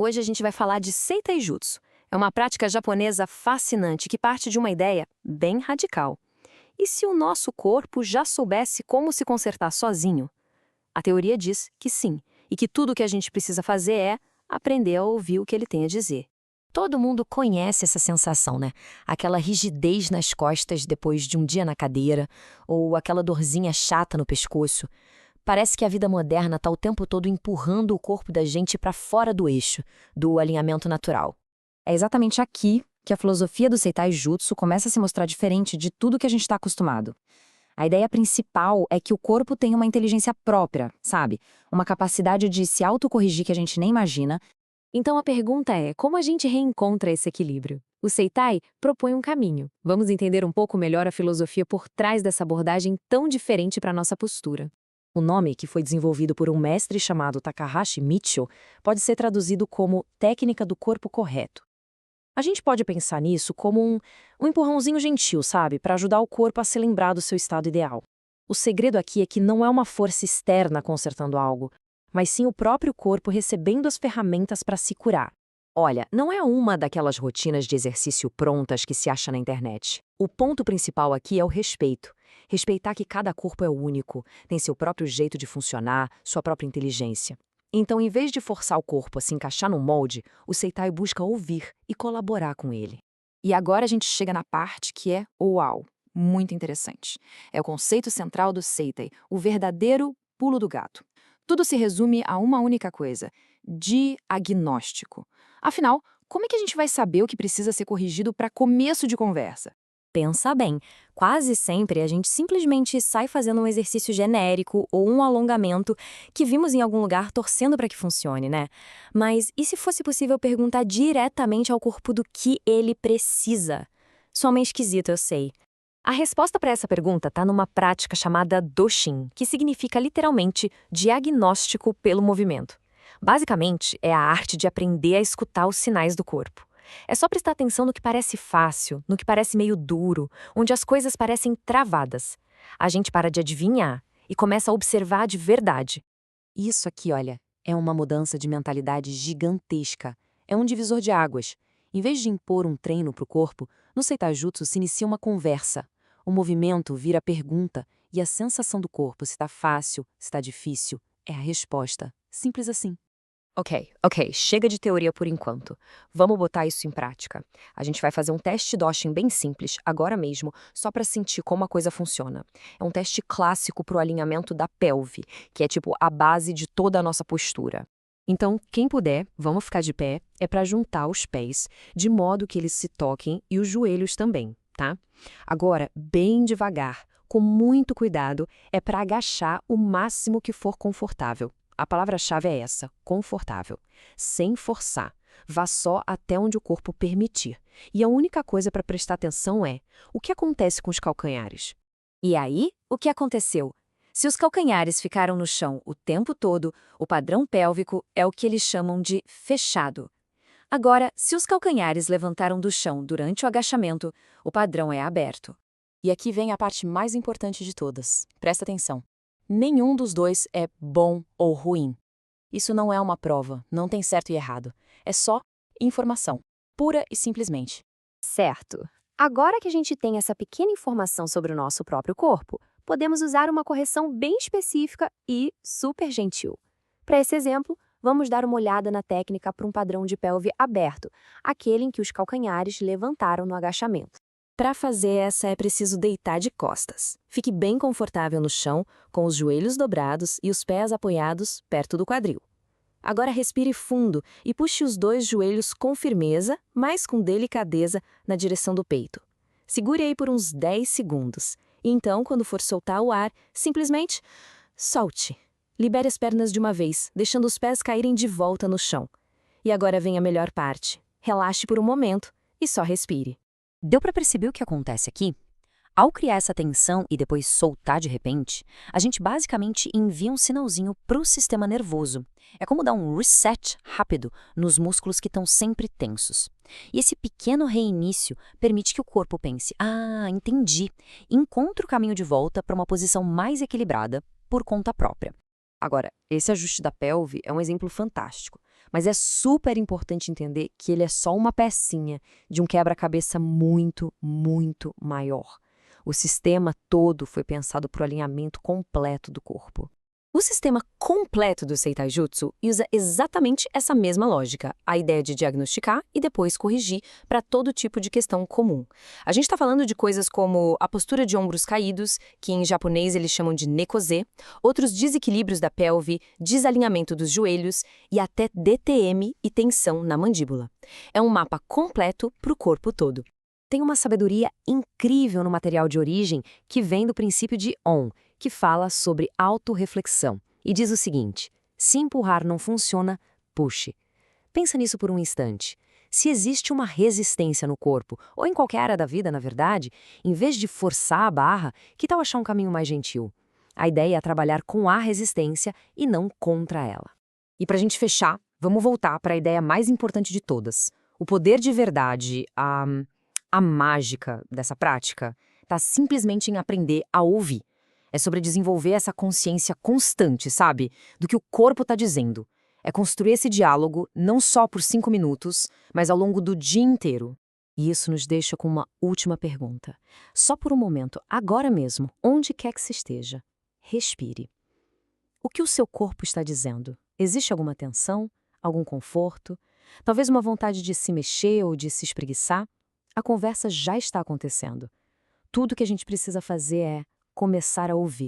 Hoje a gente vai falar de Seitai Jutsu. É uma prática japonesa fascinante que parte de uma ideia bem radical. E se o nosso corpo já soubesse como se consertar sozinho? A teoria diz que sim, e que tudo o que a gente precisa fazer é aprender a ouvir o que ele tem a dizer. Todo mundo conhece essa sensação, né? Aquela rigidez nas costas depois de um dia na cadeira, ou aquela dorzinha chata no pescoço. Parece que a vida moderna está o tempo todo empurrando o corpo da gente para fora do eixo, do alinhamento natural. É exatamente aqui que a filosofia do Seitai Jutsu começa a se mostrar diferente de tudo que a gente está acostumado. A ideia principal é que o corpo tem uma inteligência própria, sabe? Uma capacidade de se autocorrigir que a gente nem imagina. Então a pergunta é, como a gente reencontra esse equilíbrio? O Seitai propõe um caminho. Vamos entender um pouco melhor a filosofia por trás dessa abordagem tão diferente para nossa postura. O nome, que foi desenvolvido por um mestre chamado Takahashi Michio, pode ser traduzido como técnica do corpo correto. A gente pode pensar nisso como um empurrãozinho gentil, sabe? Para ajudar o corpo a se lembrar do seu estado ideal. O segredo aqui é que não é uma força externa consertando algo, mas sim o próprio corpo recebendo as ferramentas para se curar. Olha, não é uma daquelas rotinas de exercício prontas que se acha na internet. O ponto principal aqui é o respeito. Respeitar que cada corpo é único, tem seu próprio jeito de funcionar, sua própria inteligência. Então, em vez de forçar o corpo a se encaixar no molde, o Seitai busca ouvir e colaborar com ele. E agora a gente chega na parte que é uau, muito interessante. É o conceito central do Seitai, o verdadeiro pulo do gato. Tudo se resume a uma única coisa: diagnóstico. Afinal, como é que a gente vai saber o que precisa ser corrigido para começo de conversa? Pensa bem, quase sempre a gente simplesmente sai fazendo um exercício genérico ou um alongamento que vimos em algum lugar torcendo para que funcione, né? Mas e se fosse possível perguntar diretamente ao corpo do que ele precisa? Soa meio esquisito, eu sei. A resposta para essa pergunta está numa prática chamada Doshin, que significa literalmente diagnóstico pelo movimento. Basicamente, é a arte de aprender a escutar os sinais do corpo. É só prestar atenção no que parece fácil, no que parece meio duro, onde as coisas parecem travadas. A gente para de adivinhar e começa a observar de verdade. Isso aqui, olha, é uma mudança de mentalidade gigantesca. É um divisor de águas. Em vez de impor um treino para o corpo, no Seitai Jutsu se inicia uma conversa. O movimento vira pergunta e a sensação do corpo, se está fácil, se está difícil, é a resposta. Simples assim. Ok, chega de teoria por enquanto. Vamos botar isso em prática. A gente vai fazer um teste Doshin bem simples, agora mesmo, só para sentir como a coisa funciona. É um teste clássico para o alinhamento da pelve, que é tipo a base de toda a nossa postura. Então, quem puder, vamos ficar de pé, é para juntar os pés, de modo que eles se toquem e os joelhos também, tá? Agora, bem devagar, com muito cuidado, é para agachar o máximo que for confortável. A palavra-chave é essa, confortável. Sem forçar. Vá só até onde o corpo permitir. E a única coisa para prestar atenção é o que acontece com os calcanhares. E aí, o que aconteceu? Se os calcanhares ficaram no chão o tempo todo, o padrão pélvico é o que eles chamam de fechado. Agora, se os calcanhares levantaram do chão durante o agachamento, o padrão é aberto. E aqui vem a parte mais importante de todas. Presta atenção. Nenhum dos dois é bom ou ruim. Isso não é uma prova, não tem certo e errado. É só informação, pura e simplesmente. Certo. Agora que a gente tem essa pequena informação sobre o nosso próprio corpo, podemos usar uma correção bem específica e super gentil. Para esse exemplo, vamos dar uma olhada na técnica para um padrão de pelve aberto, aquele em que os calcanhares levantaram no agachamento. Para fazer essa é preciso deitar de costas. Fique bem confortável no chão, com os joelhos dobrados e os pés apoiados perto do quadril. Agora respire fundo e puxe os dois joelhos com firmeza, mas com delicadeza, na direção do peito. Segure aí por uns 10 segundos. E então, quando for soltar o ar, simplesmente solte. Libere as pernas de uma vez, deixando os pés caírem de volta no chão. E agora vem a melhor parte. Relaxe por um momento e só respire. Deu para perceber o que acontece aqui? Ao criar essa tensão e depois soltar de repente, a gente basicamente envia um sinalzinho para o sistema nervoso. É como dar um reset rápido nos músculos que estão sempre tensos. E esse pequeno reinício permite que o corpo pense: ah, entendi, encontre o caminho de volta para uma posição mais equilibrada por conta própria. Agora, esse ajuste da pelve é um exemplo fantástico. Mas é super importante entender que ele é só uma pecinha de um quebra-cabeça muito, muito maior. O sistema todo foi pensado para o alinhamento completo do corpo. O sistema completo do Seitai Jutsu usa exatamente essa mesma lógica, a ideia de diagnosticar e depois corrigir para todo tipo de questão comum. A gente está falando de coisas como a postura de ombros caídos, que em japonês eles chamam de nekoze, outros desequilíbrios da pelve, desalinhamento dos joelhos e até DTM e tensão na mandíbula. É um mapa completo para o corpo todo. Tem uma sabedoria incrível no material de origem que vem do princípio de On, que fala sobre autorreflexão e diz o seguinte: se empurrar não funciona, puxe. Pensa nisso por um instante. Se existe uma resistência no corpo, ou em qualquer área da vida, na verdade, em vez de forçar a barra, que tal achar um caminho mais gentil? A ideia é trabalhar com a resistência e não contra ela. E para a gente fechar, vamos voltar para a ideia mais importante de todas. O poder de verdade, a mágica dessa prática, está simplesmente em aprender a ouvir. É sobre desenvolver essa consciência constante, sabe? Do que o corpo está dizendo. É construir esse diálogo não só por 5 minutos, mas ao longo do dia inteiro. E isso nos deixa com uma última pergunta. Só por um momento, agora mesmo, onde quer que se esteja, respire. O que o seu corpo está dizendo? Existe alguma tensão? Algum conforto? Talvez uma vontade de se mexer ou de se espreguiçar? A conversa já está acontecendo. Tudo que a gente precisa fazer é começar a ouvir.